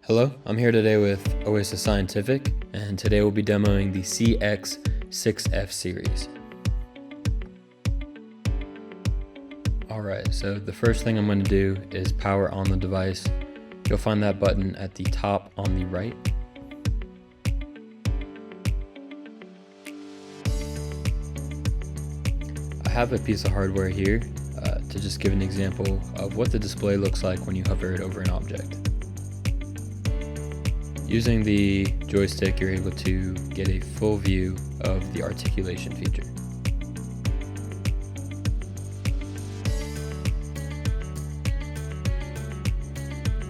Hello, I'm here today with Oasis Scientific, and today we'll be demoing the CX-6000 Series. Alright, so the first thing I'm going to do is power on the device. You'll find that button at the top on the right. I have a piece of hardware here to just give an example of what the display looks like when you hover it over an object. Using the joystick, you're able to get a full view of the articulation feature.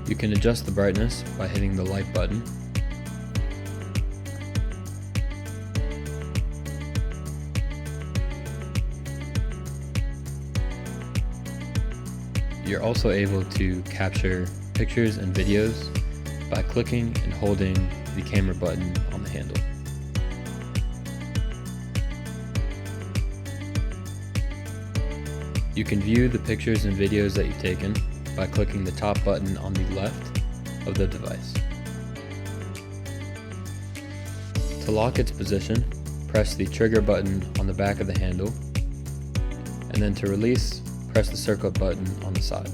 You can adjust the brightness by hitting the light button. You're also able to capture pictures and videos by clicking and holding the camera button on the handle. You can view the pictures and videos that you've taken by clicking the top button on the left of the device. To lock its position, press the trigger button on the back of the handle, and then to release, press the circle button on the side.